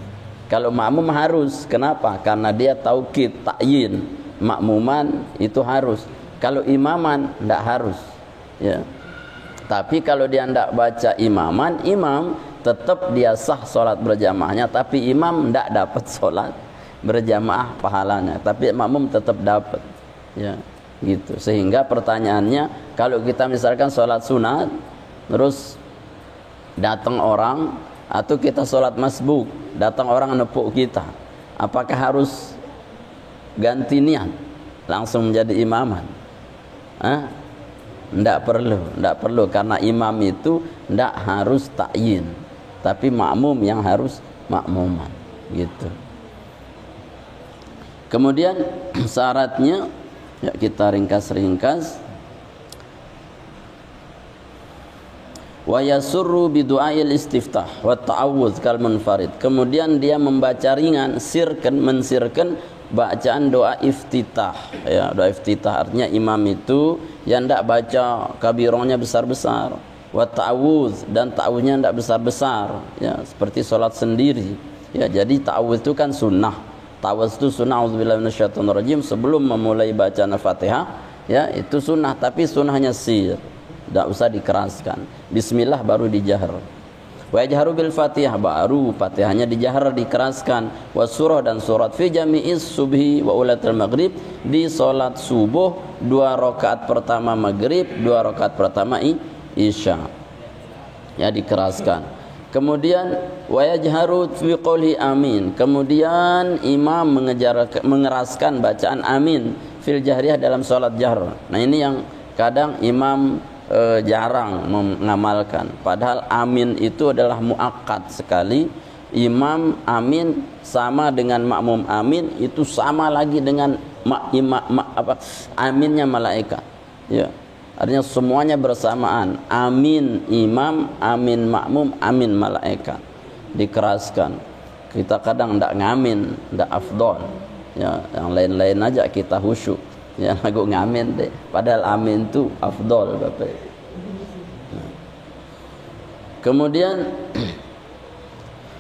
Kalau makmum harus, kenapa? Karena dia taukid ta'yin, makmuman itu harus. Kalau imaman tidak harus ya. Tapi kalau dia tidak baca imaman, imam tetap dia sah solat berjamaahnya, tapi imam tidak dapat solat berjamaah pahalanya, tapi makmum tetap dapat ya gitu. Sehingga pertanyaannya, kalau kita misalkan solat sunat terus datang orang, atau kita solat masbuk datang orang nepuk kita, apakah harus ganti niat langsung menjadi imaman? Tidak perlu, karena imam itu tidak harus ta'yin, tapi makmum yang harus makmuman gitu. Kemudian syaratnya ya kita ringkas. Wa yasurru bi du'ail istiftah wa ta'awudz kal munfarid. Kemudian dia membaca ringan, mensirkan bacaan doa iftitah ya. Doa iftitah artinya imam itu yang tidak baca kabirohnya besar-besar, wa ta'awudz, dan ta'awudznya tidak besar-besar ya, seperti sholat sendiri ya. Jadi ta'awudz itu kan sunnah, ta'awudz itu sunnah, auzubillahi minasyaitonir rajim, sebelum memulai bacaan Al-Fatihah ya, itu sunnah, tapi sunnahnya sir, tidak usah dikeraskan. Bismillah baru dijahr. Wa yajharu bil Fatihah, baru Fatihahnya dijahar, dikeraskan. Wa surah dan surat fi jami'is subhi wa ulatul maghrib, di salat subuh 2 rakaat pertama maghrib, 2 rakaat pertama isya. Ya, dikeraskan. Kemudian wa yajharu fi qouli amin. Kemudian imam mengeraskan bacaan amin fil jahriyah dalam salat jahr. Nah, ini yang kadang imam jarang mengamalkan, padahal amin itu adalah muakkad sekali. Imam amin sama dengan makmum amin, itu sama lagi dengan aminnya malaikat, ya, artinya semuanya bersamaan. Amin imam, amin makmum, amin malaikat, dikeraskan. Kita kadang tidak ngamin, tidak afdol, ya, yang lain-lain aja kita khusyuk, ya, lagu ngamin deh, padahal amin itu afdol, Bapak. Kemudian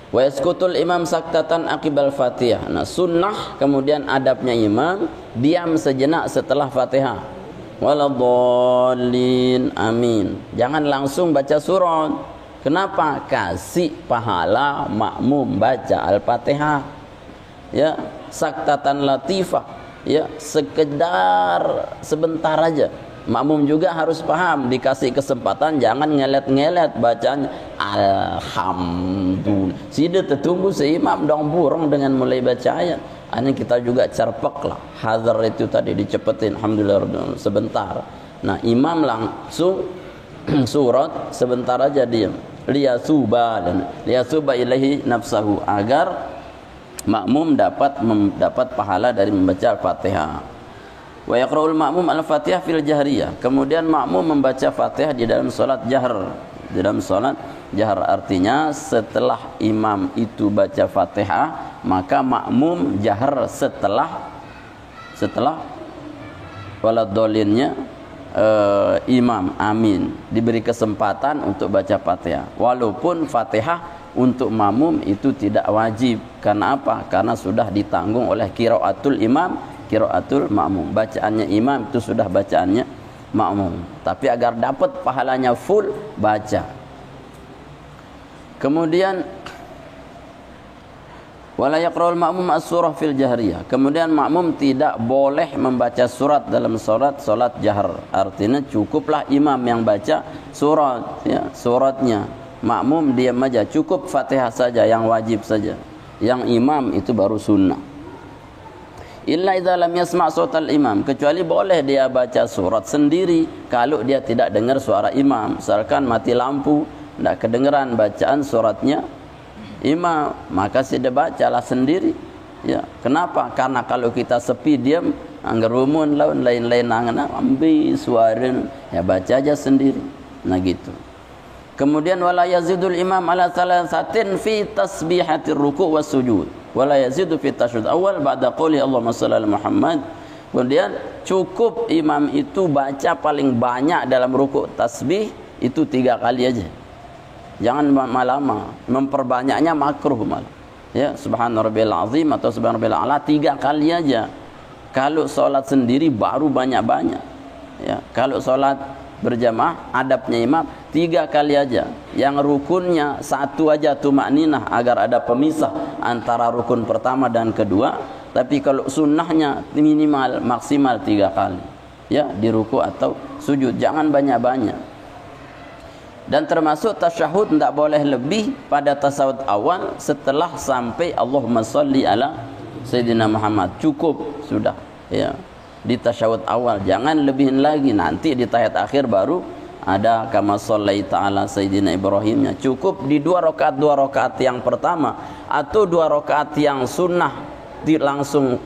wa yaskutul imam saktatan aqibal Fatihah. Nah, sunnah kemudian adabnya imam diam sejenak setelah Fatihah. Waladhdallin, amin. Jangan langsung baca surat. Kenapa? Kasih pahala makmum baca Al-Fatihah. Ya, saktatan latifah, ya, sekedar sebentar aja. Makmum juga harus paham, dikasih kesempatan, jangan ngelet-ngelet bacanya alhamdulillah. Sida tertunggu si imam dong burung dengan mulai baca ayat. Ini kita juga cerpek lah. Hazar itu tadi dicepetin, alhamdulillah sebentar. Nah, imam langsung surat sebentar aja diam. Liyasuba ilaihi nafsahu, agar makmum dapat pahala dari membaca Al-Fatihah. Wa yaqra'ul ma'mum al-Fatihah fil jahriyah. Kemudian makmum membaca Fatihah di dalam salat jahr. Di dalam salat jahr artinya setelah imam itu baca Fatihah, maka makmum jahr setelah waladdolinnya imam amin, diberi kesempatan untuk baca Fatihah. Walaupun Fatihah untuk makmum itu tidak wajib. Karena apa? Karena sudah ditanggung oleh qiraatul imam, qiraatul makmum. Bacaannya imam itu sudah bacaannya makmum. Tapi agar dapat pahalanya full, baca. Kemudian wala yaqra'ul ma'mum as-surah fil jahriyah. Kemudian makmum tidak boleh membaca surat dalam salat jahr. Artinya cukuplah imam yang baca surat, ya, suratnya. Makmum diam aja, cukup Fatihah saja yang wajib saja. Yang imam itu baru sunnah. Illa idza lam yasma' sautal imam, kecuali boleh dia baca surat sendiri kalau dia tidak dengar suara imam. Misalkan mati lampu, tidak kedengaran bacaan suratnya imam, maka sudah bacalah sendiri. Ya, kenapa? Karena kalau kita sepi diam, anggerumun lain-lain angan ambil suara, ya baca aja sendiri. Nah gitu. Kemudian wala yazidul imam ala thalathatin fi tasbihatir ruku' was sujud. Wala yazidu fi tasyahhud awal ba'da qouli Allahumma shalli ala Muhammad. Kemudian cukup imam itu baca paling banyak dalam rukuk tasbih itu 3 kali aja. Jangan lama-lama, memperbanyaknya makruh malah. Ya, subhana rabbiyal azim atau subhana rabbiyal a'la 3 kali aja. Kalau salat sendiri baru banyak-banyak. Ya, kalau salat berjamaah adabnya imam 3 kali aja. Yang rukunnya 1 aja tumakninah agar ada pemisah antara rukun pertama dan kedua. Tapi kalau sunnahnya minimal maksimal 3 kali. Ya, di ruku atau sujud, jangan banyak-banyak. Dan termasuk tasyahud tidak boleh lebih pada tasyahud awal setelah sampai Allahumma shalli ala Sayyidina Muhammad. Cukup sudah, ya. Di tasyahud awal jangan lebihin lagi, nanti di tahiyat akhir baru ada kama shallaita ala Sayyidina Ibrahimnya. Cukup di 2 rakaat yang pertama atau 2 rakaat yang sunnah di langsung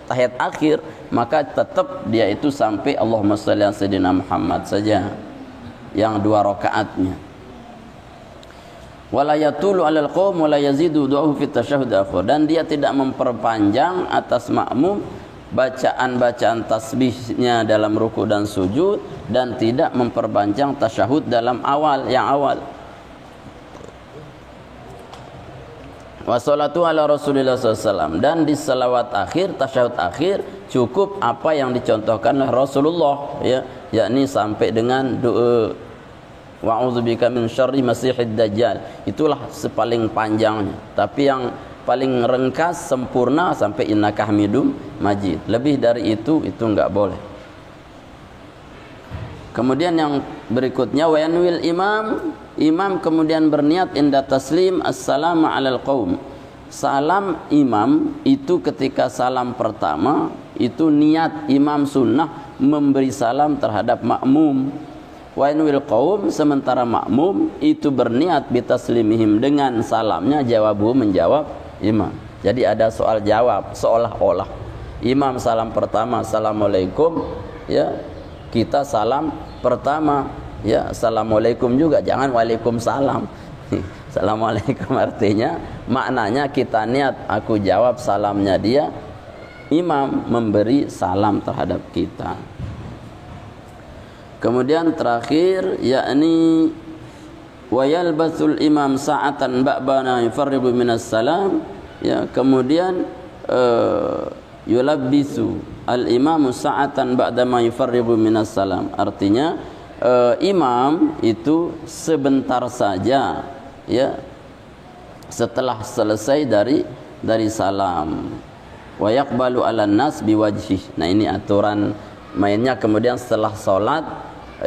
tahiyat akhir, maka tetap dia itu sampai Allahumma shalli ala Sayyidina Muhammad saja yang 2 rakaatnya. Wala yatulu 'alal qaum wala yazidu du'ahu fi tasyahhud akhir, dan dia tidak memperpanjang atas makmum bacaan-bacaan tasbihnya dalam ruku dan sujud, dan tidak memperpanjang tasyahud dalam yang awal. Wa salatu ala Rasulillah SAW, dan di salawat akhir, tasyahud akhir cukup apa yang dicontohkan oleh Rasulullah, ya, yakni sampai dengan doa wa'udzubika min syarri masihid dajjal. Itulah sepaling panjangnya. Tapi yang paling ringkas sempurna sampai innaka hamidum majid. Lebih dari itu enggak boleh. Kemudian yang berikutnya wa yanwil imam kemudian berniat inda taslim assalamu alal qaum. Salam imam itu ketika salam pertama itu niat imam sunnah memberi salam terhadap makmum. Wa yanwil qaum sementara makmum itu berniat bitaslimihim dengan salamnya jawabu menjawab imam. Jadi ada soal jawab seolah-olah imam salam pertama assalamualaikum, ya kita salam pertama ya assalamualaikum juga, jangan waalaikumsalam. Assalamualaikum artinya maknanya kita niat aku jawab salamnya dia, imam memberi salam terhadap kita. Kemudian terakhir yakni wa yalbasul imam sa'atan ba'bana yufarribu minas salam, ya kemudian yulabbisu al imamu sa'atan ba'da ma yufarribu minas salam, artinya imam itu sebentar saja ya setelah selesai dari salam wa yaqbalu 'alan nas biwajhi. Nah ini aturan mainnya. Kemudian setelah salat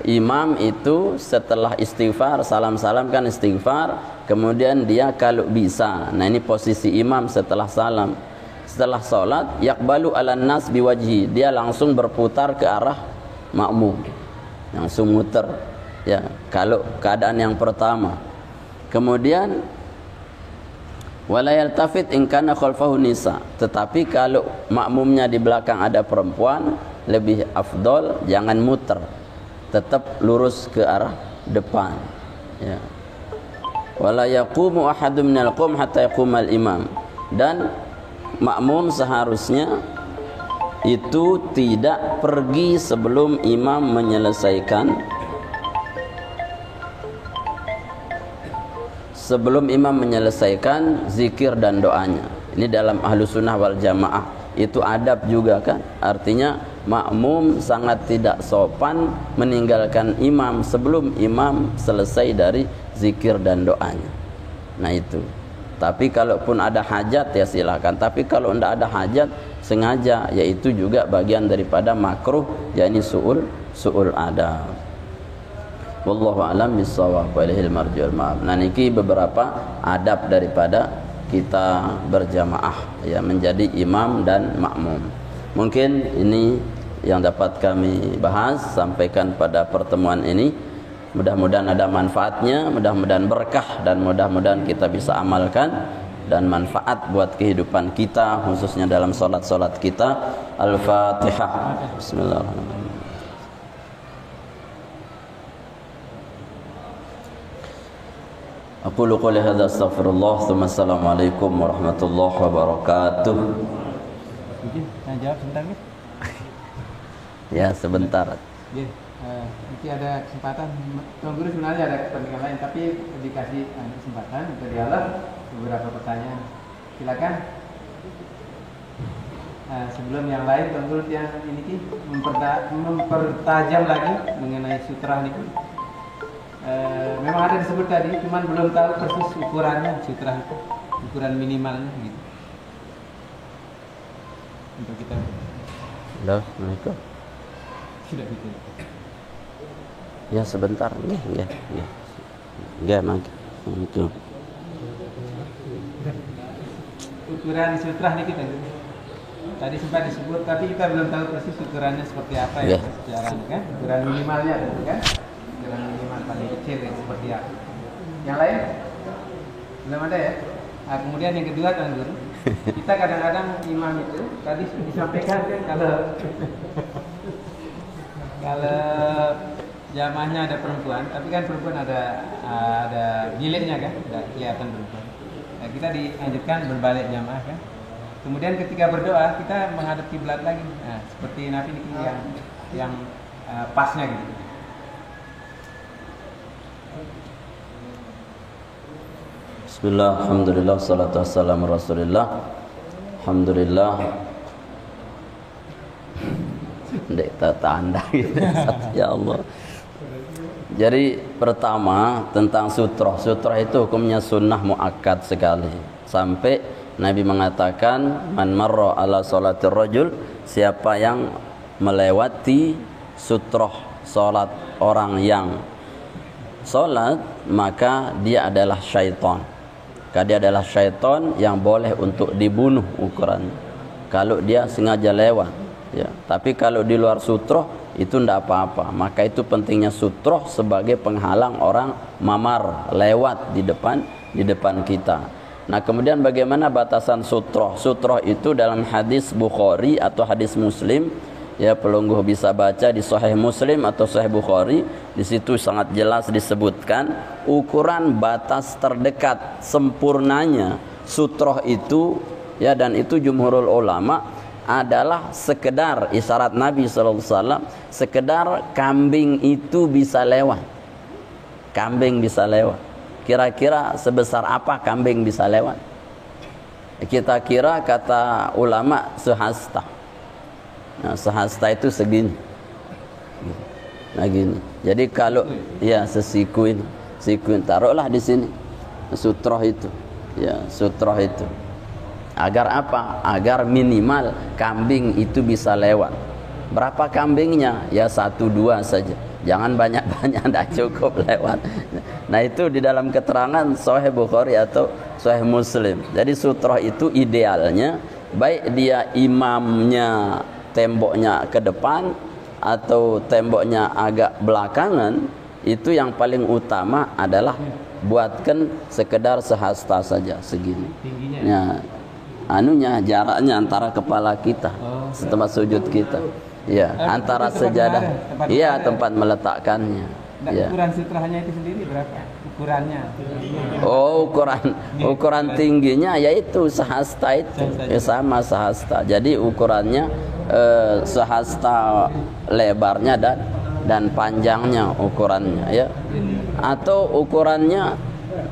imam itu setelah istighfar salam-salam kan istighfar, kemudian dia kalau bisa, nah ini posisi imam setelah salam, setelah salat yaqbalu 'alan nas biwajhi, dia langsung berputar ke arah makmum, langsung muter ya kalau keadaan yang pertama. Kemudian wala yaltafit in kana khalfahu nisa, tetapi kalau makmumnya di belakang ada perempuan lebih afdol jangan muter, tetap lurus ke arah depan ya. Wala yaqumu ahadun minal qaum hatta yaqumal imam, dan makmum seharusnya itu tidak pergi sebelum imam menyelesaikan zikir dan doanya. Ini dalam ahlu sunnah wal jamaah itu adab juga kan, artinya makmum sangat tidak sopan meninggalkan imam sebelum imam selesai dari zikir dan doanya. Nah itu. Tapi kalaupun ada hajat ya silakan, tapi kalau tidak ada hajat sengaja, yaitu juga bagian daripada makruh, yakni su'ul adab. Wallahu a'lam bissawab wa ilaihi al-marji'ul ma'ab. Nah niki beberapa adab daripada kita berjamaah ya menjadi imam dan makmum. Mungkin ini yang dapat kami bahas sampaikan pada pertemuan ini. Mudah-mudahan ada manfaatnya, mudah-mudahan berkah, dan mudah-mudahan kita bisa amalkan dan manfaat buat kehidupan kita, khususnya dalam solat-solat kita. Al-Fatihah. Bismillahirrahmanirrahim. Aqulu qouli hadza astaghfirullah tsumma assalamualaikum warahmatullahi wabarakatuh. Nah, jawab sebentar nih. Ya sebentar. Ya, nanti ada kesempatan. Tuan Guru sebenarnya ada kepentingan lain, tapi dikasih kesempatan untuk dialog beberapa pertanyaan. Silakan. Sebelum yang lain, Tuan Guru yang ini mempertajam lagi mengenai sutra ini. Memang ada disebut tadi, cuman belum tahu persis ukurannya sutra itu, ukuran minimalnya gitu. Untuk kita. Halo, Assalamualaikum. Sudah gitu. Ya sebentar, ya. Itu. Ukuran sutra ini kita tadi sempat disebut, tapi kita belum tahu persis ukurannya seperti apa ya secara kan, ukuran minimalnya kan, ukuran minimal paling kecil ya, seperti apa. Yang lain belum ada ya. Nah, kemudian yang kedua Tuan Guru, kita kadang-kadang imam itu tadi disampaikan kan kalau jamaahnya ada perempuan, tapi kan perempuan ada biliknya kan, ada kelihatan perempuan. Nah, kita dianjurkan berbalik jamaah kan. Kemudian ketika berdoa kita menghadap kiblat lagi. Nah, seperti Nabi ini yang pasnya gitu. Bismillah, alhamdulillah, salatu wassalamu rasulillah. Alhamdulillah. Ndek tanda gitu. Ya Allah. Jadi pertama tentang sutroh. Sutroh itu hukumnya sunnah muakkad sekali. Sampai Nabi mengatakan man marra ala salatir rajul, siapa yang melewati sutroh salat orang yang salat, maka dia adalah syaitan. Maka dia adalah syaitan yang boleh untuk dibunuh ukurannya kalau dia sengaja lewat, ya. Tapi kalau di luar sutroh itu tidak apa-apa. Maka itu pentingnya sutroh sebagai penghalang orang mamar lewat di depan kita. Nah, kemudian bagaimana batasan sutroh? Sutroh itu dalam hadis Bukhari atau hadis Muslim, ya, pelungguh bisa baca di Sahih Muslim atau Sahih Bukhari. Di situ sangat jelas disebutkan ukuran batas terdekat sempurnanya sutroh itu, ya, dan itu jumhurul ulama adalah sekedar isyarat Nabi SAW, sekedar kambing itu bisa lewat. Kambing bisa lewat. Kira-kira sebesar apa kambing bisa lewat? Kita kira kata ulama sehasta. Nah, sehasta itu segini. Nah, gini. Jadi kalau ya sesiku ini, siku taruhlah di sini sutroh itu. Ya, sutroh itu. Agar apa? Agar minimal kambing itu bisa lewat. Berapa kambingnya? Ya 1-2 saja. Jangan banyak-banyak, tidak cukup lewat. Nah, itu di dalam keterangan Sahih Bukhari atau Sahih Muslim. Jadi sutroh itu idealnya baik dia imamnya temboknya ke depan atau temboknya agak belakangan, itu yang paling utama adalah buatkan sekedar sehasta saja segini. Tingginya. Ya, jaraknya antara kepala kita setempat sujud kita. Ya, antara sejadah. Iya, tempat meletakkannya. Ya. Ukuran sutrohnya itu sendiri berapa? Ukurannya. Oh, ukuran tingginya yaitu sehasta itu. Ya, sama sehasta. Jadi ukurannya sehasta lebarnya dan panjangnya ukurannya, ya. Atau ukurannya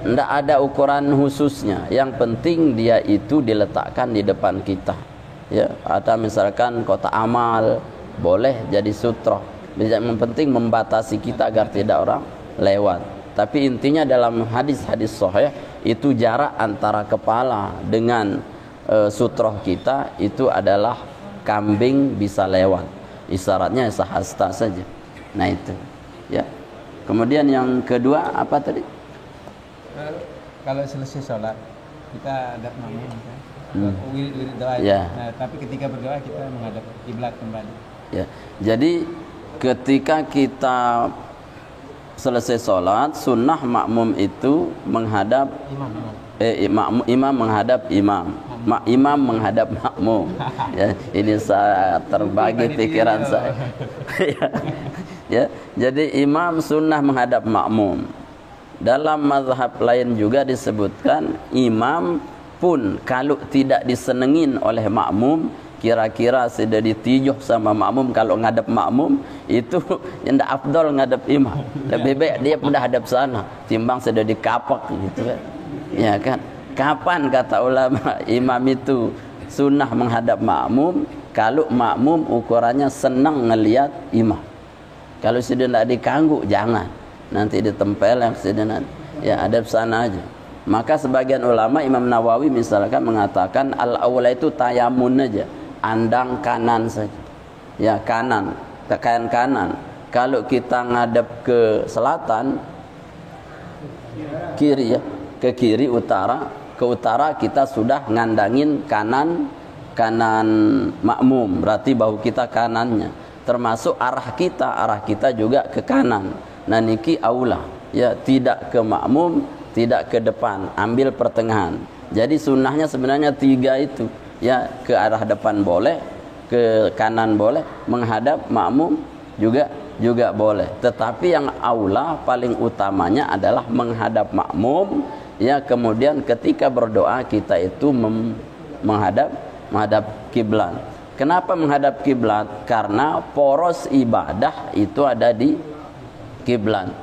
tidak ada ukuran khususnya. Yang penting dia itu diletakkan di depan kita, ya. Ada misalkan kotak amal, boleh jadi sutroh. Yang penting membatasi kita agar tidak orang lewat. Tapi intinya dalam hadis-hadis sahih itu jarak antara kepala dengan sutroh kita itu adalah kambing bisa lewat. Isyaratnya sehasta saja. Nah, itu, ya. Kemudian yang kedua apa tadi? Kalau selesai sholat kita ada makmum, kan? Wirid doa. Ya. Nah, tapi ketika berdoa kita menghadap kiblat kembali. Ya. Jadi ketika kita selesai sholat, sunnah makmum itu menghadap imam menghadap imam. Imam menghadap makmum. Ya, ini saya terbagi pikiran saya. Ya, jadi imam sunnah menghadap makmum. Dalam mazhab lain juga disebutkan imam pun kalau tidak disenengin oleh makmum, kira-kira sudah ditijuh sama makmum, kalau ngadap makmum itu yang tidak afdal ngadap imam. Lebih baik dia pun hadap sana timbang sudah dikapak gitu kan. Ya kan? Kapan kata ulama imam itu sunnah menghadap makmum? Kalau makmum ukurannya senang ngelihat imam. Kalau sudah tidak diganggu, jangan. Nanti ditempel yang sudah nanti. Ya, hadap sana aja. Maka sebagian ulama, Imam Nawawi misalkan mengatakan al-awla itu tayamun aja, andang kanan saja. Ya, kanan, tekan kanan. Kalau kita ngadep ke selatan, kiri, ya, ke kiri utara. Ke utara kita sudah ngandangin kanan makmum, berarti bahu kita kanannya, termasuk arah kita juga ke kanan. Nah, niki aula, ya, tidak ke makmum, tidak ke depan, ambil pertengahan. Jadi sunnahnya sebenarnya 3 itu, ya, ke arah depan boleh, ke kanan boleh, menghadap makmum juga boleh. Tetapi yang aula paling utamanya adalah menghadap makmum. Ya, kemudian ketika berdoa kita itu menghadap kiblat. Kenapa menghadap kiblat? Karena poros ibadah itu ada di kiblat.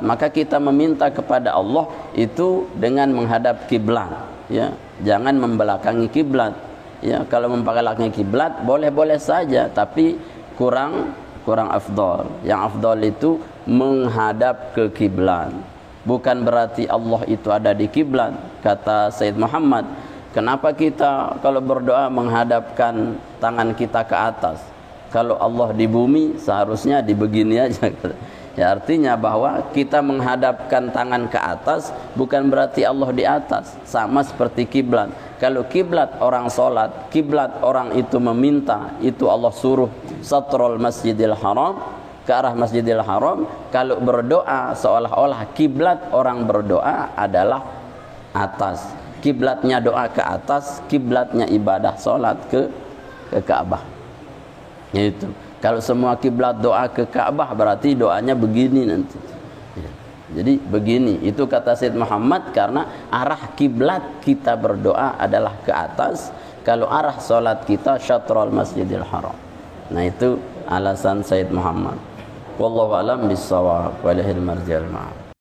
Maka kita meminta kepada Allah itu dengan menghadap kiblat, ya. Jangan membelakangi kiblat. Ya, kalau membelakangi kiblat boleh-boleh saja, tapi kurang afdal. Yang afdal itu menghadap ke kiblat. Bukan berarti Allah itu ada di kiblat. Kata Sayyid Muhammad, kenapa kita kalau berdoa menghadapkan tangan kita ke atas? Kalau Allah di bumi seharusnya di begini aja. Ya, artinya bahwa kita menghadapkan tangan ke atas bukan berarti Allah di atas. Sama seperti kiblat. Kalau kiblat orang solat, kiblat orang itu meminta, itu Allah suruh satrul masjidil haram, ke arah Masjidil Haram. Kalau berdoa seolah-olah kiblat orang berdoa adalah atas. Kiblatnya doa ke atas, kiblatnya ibadah salat ke Ka'bah. Itu. Kalau semua kiblat doa ke Ka'bah berarti doanya begini nanti. Ya. Jadi begini, itu kata Sayyid Muhammad, karena arah kiblat kita berdoa adalah ke atas. Kalau arah salat kita syatrul Masjidil Haram. Nah, itu alasan Sayyid Muhammad. Wallahu a'lam bissawab, walillahil marji'ul ma'ab.